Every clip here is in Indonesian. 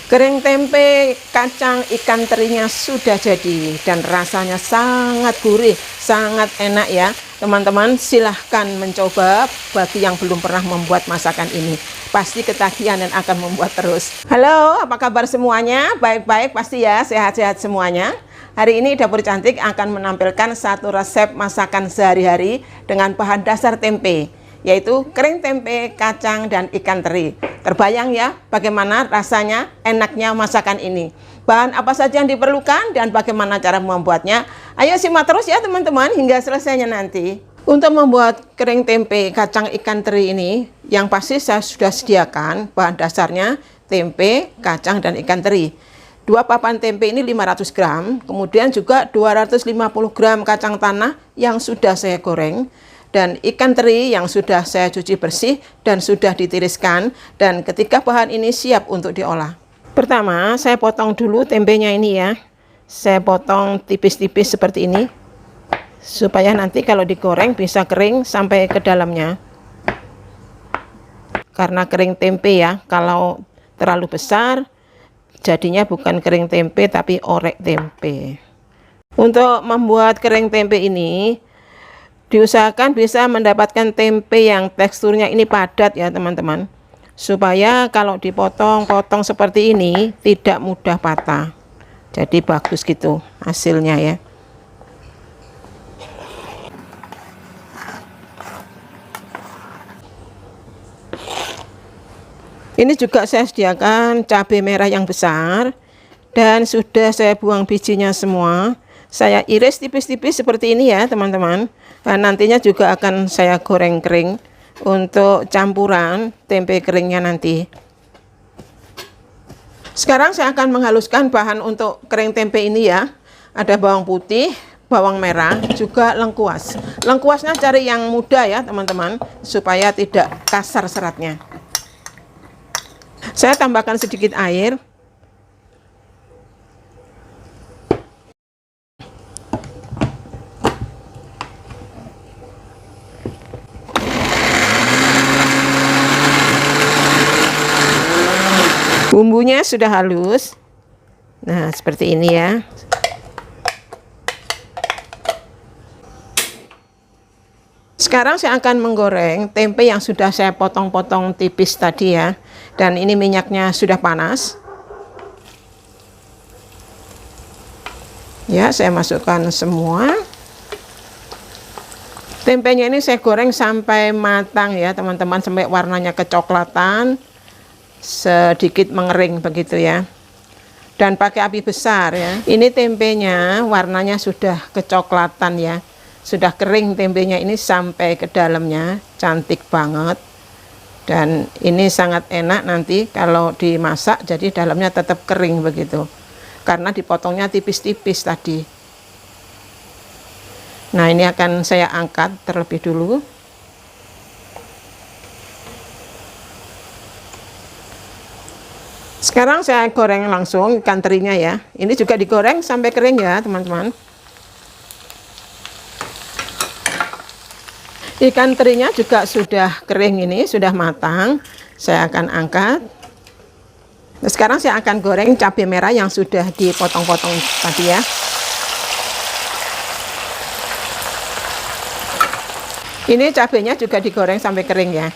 Kering tempe kacang ikan terinya sudah jadi dan rasanya sangat gurih, sangat enak ya. Teman-teman silahkan mencoba bagi yang belum pernah membuat masakan ini. Pasti ketagihan dan akan membuat terus. Halo, apa kabar semuanya? Baik-baik pasti ya, sehat-sehat semuanya. Hari ini Dapur Cantik akan menampilkan satu resep masakan sehari-hari dengan bahan dasar tempe, yaitu kering tempe, kacang, dan ikan teri. Terbayang ya bagaimana rasanya, enaknya masakan ini. Bahan apa saja yang diperlukan dan bagaimana cara membuatnya? Ayo simak terus ya teman-teman hingga selesainya nanti. Untuk membuat kering tempe, kacang, ikan teri ini, yang pasti saya sudah sediakan bahan dasarnya tempe, kacang, dan ikan teri. 2 papan tempe ini 500 gram, kemudian juga 250 gram kacang tanah yang sudah saya goreng, dan ikan teri yang sudah saya cuci bersih dan sudah ditiriskan, dan ketika bahan ini siap untuk diolah. Pertama, saya potong dulu tempenya ini ya. Saya potong tipis-tipis seperti ini, supaya nanti kalau digoreng bisa kering sampai ke dalamnya. Karena kering tempe ya, kalau terlalu besar, jadinya bukan kering tempe tapi orek tempe. Untuk membuat kering tempe ini, diusahakan bisa mendapatkan tempe yang teksturnya ini padat ya teman-teman, supaya kalau dipotong-potong seperti ini tidak mudah patah. Jadi bagus gitu hasilnya ya. Ini juga saya sediakan cabai merah yang besar dan sudah saya buang bijinya semua. Saya iris tipis-tipis seperti ini ya teman-teman. Dan nantinya juga akan saya goreng kering untuk campuran tempe keringnya nanti. Sekarang saya akan menghaluskan bahan untuk kering tempe ini ya. Ada bawang putih, bawang merah, juga lengkuas. Lengkuasnya cari yang muda ya teman-teman, supaya tidak kasar seratnya. Saya tambahkan sedikit air. Bumbunya sudah halus. Nah, seperti ini ya. Sekarang saya akan menggoreng tempe yang sudah saya potong-potong tipis tadi ya. Dan ini minyaknya sudah panas. Ya, saya masukkan semua. Tempenya ini saya goreng sampai matang ya teman-teman, sampai warnanya kecoklatan, sedikit mengering begitu ya. Dan pakai api besar ya. Ini tempenya warnanya sudah kecoklatan ya. Sudah kering tempenya ini sampai ke dalamnya, cantik banget. Dan ini sangat enak nanti kalau dimasak, jadi dalamnya tetap kering begitu. Karena dipotongnya tipis-tipis tadi. Nah, ini akan saya angkat terlebih dulu. Sekarang saya goreng langsung ikan terinya ya. Ini juga digoreng sampai kering ya teman-teman. Ikan terinya juga sudah kering ini, sudah matang. Saya akan angkat. Nah, sekarang saya akan goreng cabai merah yang sudah dipotong-potong tadi ya. Ini cabainya juga digoreng sampai kering ya.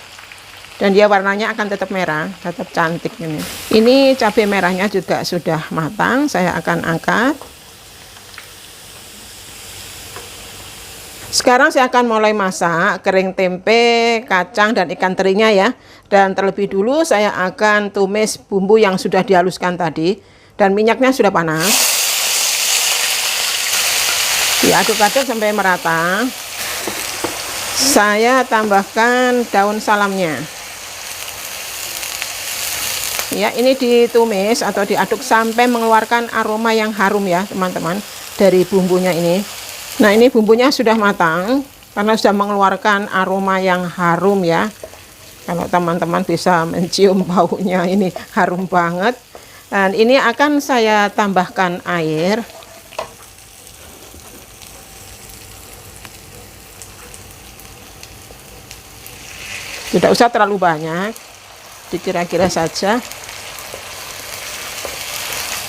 Dan dia warnanya akan tetap merah, tetap cantik ini. Ini cabai merahnya juga sudah matang, saya akan angkat. Sekarang saya akan mulai masak kering tempe, kacang, dan ikan terinya ya. Dan terlebih dulu saya akan tumis bumbu yang sudah dihaluskan tadi. Dan minyaknya sudah panas. Diaduk-aduk sampai merata. Saya tambahkan daun salamnya. Ya, ini ditumis atau diaduk sampai mengeluarkan aroma yang harum ya teman-teman dari bumbunya ini. Nah, ini bumbunya sudah matang karena sudah mengeluarkan aroma yang harum ya. Kalau teman-teman bisa mencium baunya, ini harum banget. Dan ini akan saya tambahkan air. Tidak usah terlalu banyak, dikira-kira saja.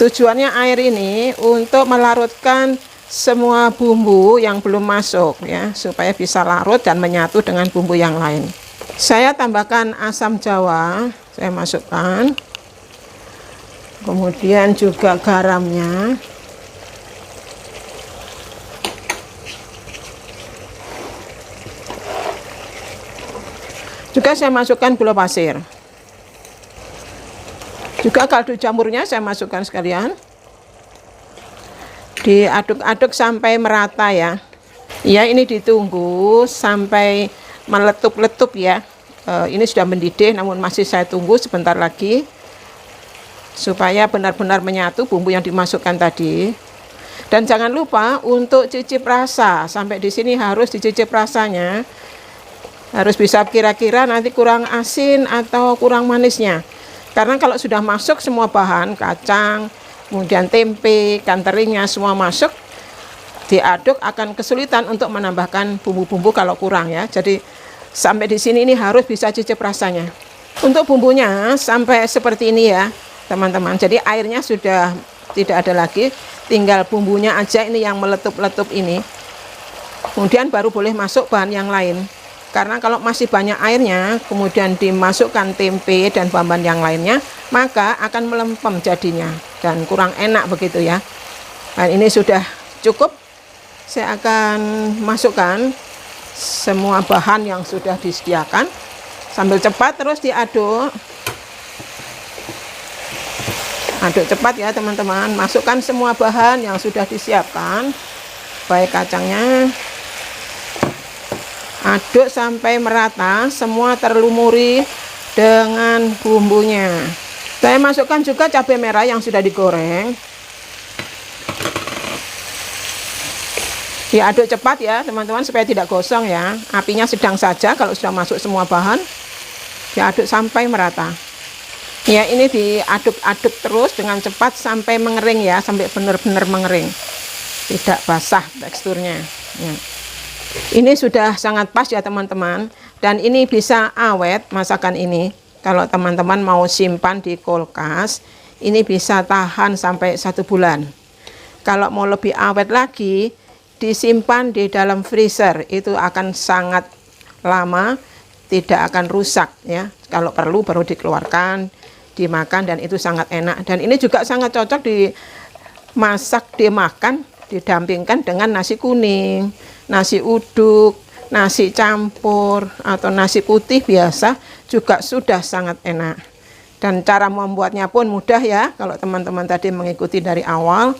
Tujuannya air ini untuk melarutkan semua bumbu yang belum masuk ya, supaya bisa larut dan menyatu dengan bumbu yang lain. Saya tambahkan asam jawa, saya masukkan. Kemudian juga garamnya. Juga saya masukkan gula pasir. Juga kaldu jamurnya saya masukkan sekalian. Diaduk-aduk sampai merata ya. Ya, ini ditunggu sampai meletup-letup ya. Ini sudah mendidih, namun masih saya tunggu sebentar lagi supaya benar-benar menyatu bumbu yang dimasukkan tadi. Dan jangan lupa untuk cicip rasa. Sampai di sini harus dicicip rasanya. Harus bisa kira-kira nanti kurang asin atau kurang manisnya. Karena kalau sudah masuk semua bahan, kacang, kemudian tempe, ikan terinya semua masuk, diaduk akan kesulitan untuk menambahkan bumbu-bumbu kalau kurang ya. Jadi sampai di sini ini harus bisa cicip rasanya. Untuk bumbunya sampai seperti ini ya, teman-teman. Jadi airnya sudah tidak ada lagi, tinggal bumbunya aja ini yang meletup-letup ini. Kemudian baru boleh masuk bahan yang lain. Karena kalau masih banyak airnya, kemudian dimasukkan tempe dan bahan-bahan yang lainnya, maka akan melempem jadinya dan kurang enak begitu ya. Dan ini sudah cukup. Saya akan masukkan semua bahan yang sudah disediakan sambil cepat terus diaduk. Aduk cepat ya teman-teman. Masukkan semua bahan yang sudah disiapkan, baik kacangnya. Aduk sampai merata, semua terlumuri dengan bumbunya. Saya masukkan juga cabai merah yang sudah digoreng. Diaduk cepat ya teman-teman supaya tidak gosong ya. Apinya sedang saja kalau sudah masuk semua bahan. Diaduk sampai merata. Ya, ini diaduk-aduk terus dengan cepat sampai mengering ya, sampai benar-benar mengering. Tidak basah teksturnya. Ya. Ini sudah sangat pas ya teman-teman, dan ini bisa awet masakan ini. Kalau teman-teman mau simpan di kulkas, ini bisa tahan sampai 1 bulan. Kalau mau lebih awet lagi, disimpan di dalam freezer, itu akan sangat lama, tidak akan rusak ya. Kalau perlu baru dikeluarkan, dimakan, dan itu sangat enak. Dan ini juga sangat cocok dimasak, dimakan, didampingkan dengan nasi kuning, nasi uduk, nasi campur, atau nasi putih biasa juga sudah sangat enak. Dan cara membuatnya pun mudah ya. Kalau teman-teman tadi mengikuti dari awal,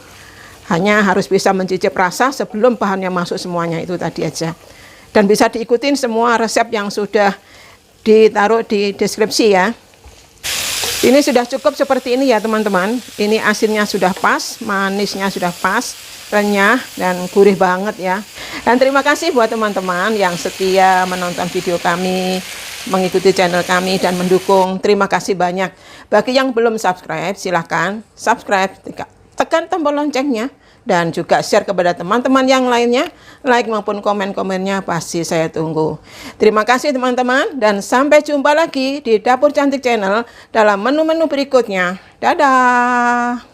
hanya harus bisa mencicip rasa sebelum bahannya masuk semuanya, itu tadi aja. Dan bisa diikutin semua resep yang sudah ditaruh di deskripsi ya. Ini sudah cukup seperti ini ya teman-teman. Ini asinnya sudah pas, manisnya sudah pas, renyah dan gurih banget ya. Dan terima kasih buat teman-teman yang setia menonton video kami, mengikuti channel kami dan mendukung. Terima kasih banyak. Bagi yang belum subscribe, silahkan subscribe, tekan tombol loncengnya, dan juga share kepada teman-teman yang lainnya. Like maupun komen-komennya pasti saya tunggu. Terima kasih teman-teman, dan sampai jumpa lagi di Dapur Cantik Channel dalam menu-menu berikutnya. Dadah.